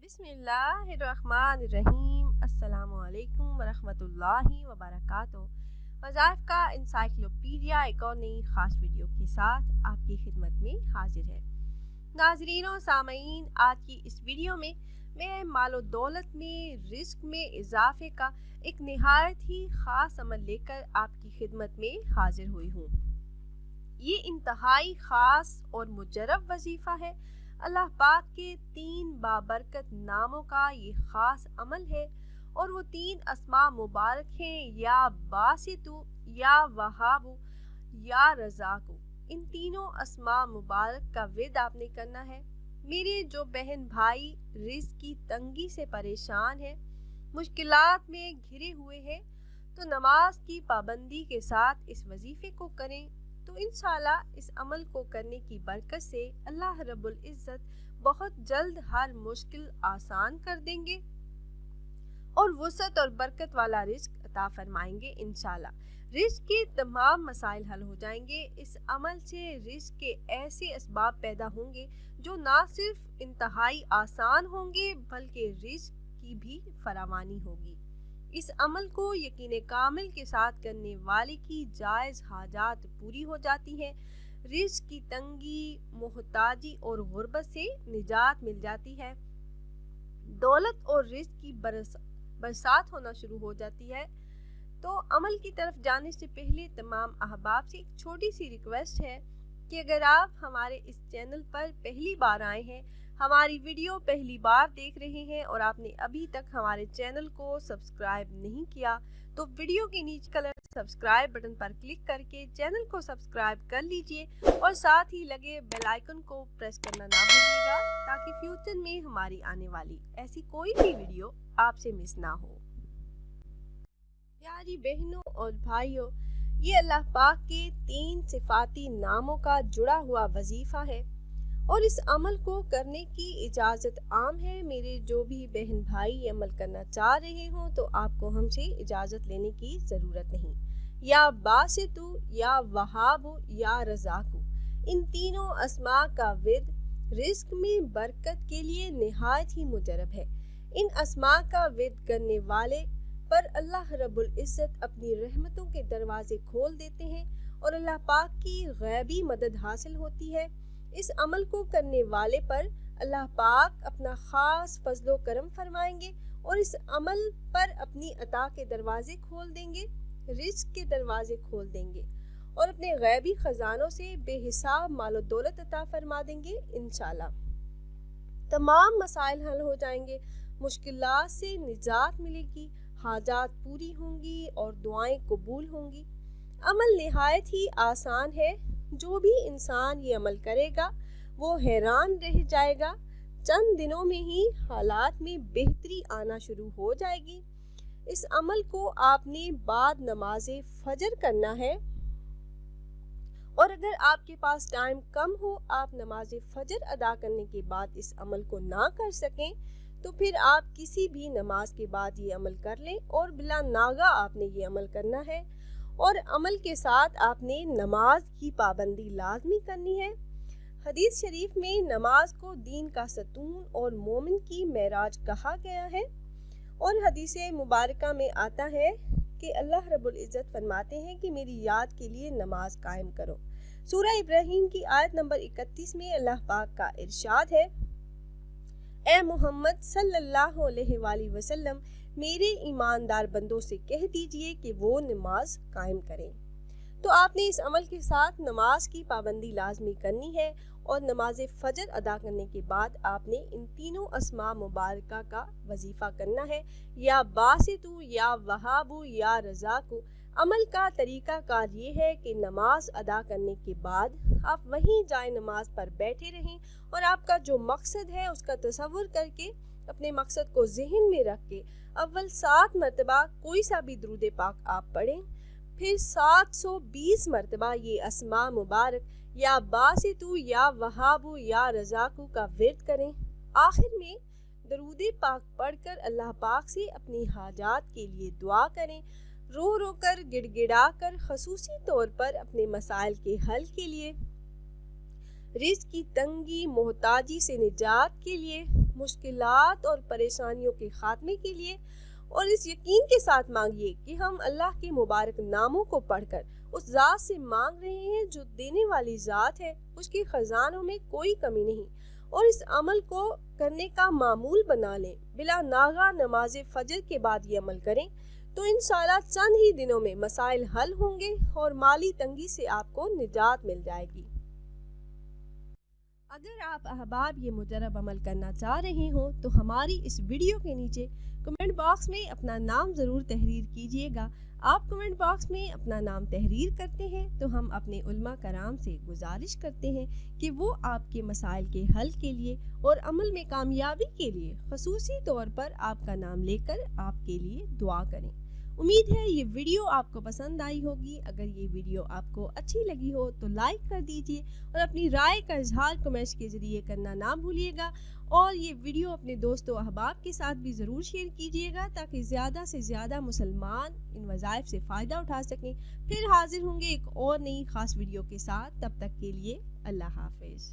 بسم اللہ الرحمن الرحیم۔ السلام علیکم ورحمۃ اللہ وبرکاتہ۔ وظائف کا انسائکلوپیڈیا ایک اور نئی خاص ویڈیو کے ساتھ آپ کی خدمت میں حاضر ہے۔ ناظرین و سامعین، آج کی اس ویڈیو میں مال و دولت میں رزق میں اضافے کا ایک نہایت ہی خاص عمل لے کر آپ کی خدمت میں حاضر ہوئی ہوں۔ یہ انتہائی خاص اور مجرب وظیفہ ہے۔ اللہ پاک کے 3 بابرکت ناموں کا یہ خاص عمل ہے، اور وہ 3 اسماء مبارک ہیں، یا باسطو، یا وہابو، یا رزاقو۔ ان تینوں اسماء مبارک کا ورد آپ نے کرنا ہے۔ میرے جو بہن بھائی رزق کی تنگی سے پریشان ہیں، مشکلات میں گھرے ہوئے ہیں، تو نماز کی پابندی کے ساتھ اس وظیفے کو کریں، تو انشاءاللہ اس عمل کو کرنے کی برکت سے اللہ رب العزت بہت جلد ہر مشکل آسان کر دیں گے اور وسعت اور برکت والا رزق عطا فرمائیں گے انشاءاللہ۔ رزق کے تمام مسائل حل ہو جائیں گے۔ اس عمل سے رزق کے ایسے اسباب پیدا ہوں گے جو نہ صرف انتہائی آسان ہوں گے بلکہ رزق کی بھی فراوانی ہوگی۔ اس عمل کو یقین کامل کے ساتھ کرنے والے کی جائز حاجات پوری ہو جاتی ہیں، رزق کی تنگی، محتاجی اور غربت سے نجات مل جاتی ہے، دولت اور رزق کی برسات ہونا شروع ہو جاتی ہے۔ تو عمل کی طرف جانے سے پہلے تمام احباب سے ایک چھوٹی سی ریکویسٹ ہے کہ اگر آپ ہمارے اس چینل پر پہلی بار آئے ہیں، ہماری ویڈیو پہلی بار دیکھ رہے ہیں اور آپ نے ابھی تک ہمارے چینل کو سبسکرائب نہیں کیا، تو ویڈیو کے نیچے کلر سبسکرائب بٹن پر کلک کر کے چینل کو سبسکرائب کر لیجئے اور ساتھ ہی لگے بیل آئیکن کو پریس کرنا نہ بھولیے گا، تاکہ فیوچر میں ہماری آنے والی ایسی کوئی بھی ویڈیو آپ سے مس نہ ہو۔ پیاری بہنوں اور بھائیوں، یہ اللہ پاک کے 3 صفاتی ناموں کا جڑا ہوا وظیفہ ہے، اور اس عمل کو کرنے کی اجازت عام ہے۔ میرے جو بھی بہن بھائی یہ عمل کرنا چاہ رہے ہوں تو آپ کو ہم سے اجازت لینے کی ضرورت نہیں۔ یا باسطو، یا وہابو، یا رزاقو، ان تینوں اسماء کا ورد رزق میں برکت کے لیے نہایت ہی مجرب ہے۔ ان اسماء کا ورد کرنے والے پر اللہ رب العزت اپنی رحمتوں کے دروازے کھول دیتے ہیں اور اللہ پاک کی غیبی مدد حاصل ہوتی ہے۔ اس عمل کو کرنے والے پر اللہ پاک اپنا خاص فضل و کرم فرمائیں گے اور اس عمل پر اپنی عطا کے دروازے کھول دیں گے، رزق کے دروازے کھول دیں گے، اور اپنے غیبی خزانوں سے بے حساب مال و دولت عطا فرما دیں گے انشاءاللہ۔ تمام مسائل حل ہو جائیں گے، مشکلات سے نجات ملے گی، حاجات پوری ہوں گی اور دعائیں قبول ہوں گی۔ عمل نہایت ہی آسان ہے۔ جو بھی انسان یہ عمل کرے گا وہ حیران رہ جائے گا۔ چند دنوں میں ہی حالات میں بہتری آنا شروع ہو جائے گی۔ اس عمل کو آپ نے بعد نماز فجر کرنا ہے، اور اگر آپ کے پاس ٹائم کم ہو، آپ نماز فجر ادا کرنے کے بعد اس عمل کو نہ کر سکیں، تو پھر آپ کسی بھی نماز کے بعد یہ عمل کر لیں، اور بلا ناغہ آپ نے یہ عمل کرنا ہے، اور عمل کے ساتھ آپ نے نماز کی پابندی لازمی کرنی ہے۔ حدیث شریف میں نماز کو دین کا ستون اور مومن کی معراج کہا گیا ہے، اور حدیث مبارکہ میں آتا ہے کہ اللہ رب العزت فرماتے ہیں کہ میری یاد کے لیے نماز قائم کرو۔ سورہ ابراہیم کی آیت نمبر 31 میں اللہ پاک کا ارشاد ہے، اے محمد صلی اللہ علیہ وآلہ وسلم، میرے ایماندار بندوں سے کہہ دیجئے کہ وہ نماز قائم کریں۔ تو آپ نے اس عمل کے ساتھ نماز کی پابندی لازمی کرنی ہے، اور نماز فجر ادا کرنے کے بعد آپ نے ان تینوں اسماء مبارکہ کا وظیفہ کرنا ہے، یا باسطو، یا وہابو، یا رزاقو۔ عمل کا طریقہ کار یہ ہے کہ نماز ادا کرنے کے بعد آپ وہیں جائے نماز پر بیٹھے رہیں، اور آپ کا جو مقصد ہے اس کا تصور کر کے اپنے مقصد کو ذہن میں رکھ کے اول 7 مرتبہ کوئی سا بھی درود پاک آپ پڑھیں، پھر 720 مرتبہ یہ اسماء مبارک یا باسطو، یا وہابو، یا رزاقو کا ورد کریں۔ آخر میں درود پاک پڑھ کر اللہ پاک سے اپنی حاجات کے لیے دعا کریں، رو رو کر، گڑ گڑا کر، خصوصی طور پر اپنے مسائل کے حل کے لیے، رزق کی تنگی، محتاجی سے نجات کے لیے، مشکلات اور پریشانیوں کے خاتمے کے لیے، اور اس یقین کے ساتھ مانگیے کہ ہم اللہ کے مبارک ناموں کو پڑھ کر اس ذات سے مانگ رہے ہیں جو دینے والی ذات ہے، اس کے خزانوں میں کوئی کمی نہیں، اور اس عمل کو کرنے کا معمول بنا لیں۔ بلا ناغہ نماز فجر کے بعد یہ عمل کریں تو انشاءاللہ چند ہی دنوں میں مسائل حل ہوں گے اور مالی تنگی سے آپ کو نجات مل جائے گی۔ اگر آپ احباب یہ مجرب عمل کرنا چاہ رہے ہوں تو ہماری اس ویڈیو کے نیچے کمنٹ باکس میں اپنا نام ضرور تحریر کیجئے گا۔ آپ کمنٹ باکس میں اپنا نام تحریر کرتے ہیں تو ہم اپنے علماء کرام سے گزارش کرتے ہیں کہ وہ آپ کے مسائل کے حل کے لیے اور عمل میں کامیابی کے لیے خصوصی طور پر آپ کا نام لے کر آپ کے لیے دعا کریں۔ امید ہے یہ ویڈیو آپ کو پسند آئی ہوگی۔ اگر یہ ویڈیو آپ کو اچھی لگی ہو تو لائک کر دیجئے اور اپنی رائے کا اظہار کمنٹس کے ذریعے کرنا نہ بھولیے گا، اور یہ ویڈیو اپنے دوستوں و احباب کے ساتھ بھی ضرور شیئر کیجیے گا تاکہ زیادہ سے زیادہ مسلمان ان وظائف سے فائدہ اٹھا سکیں۔ پھر حاضر ہوں گے ایک اور نئی خاص ویڈیو کے ساتھ، تب تک کے لیے اللہ حافظ۔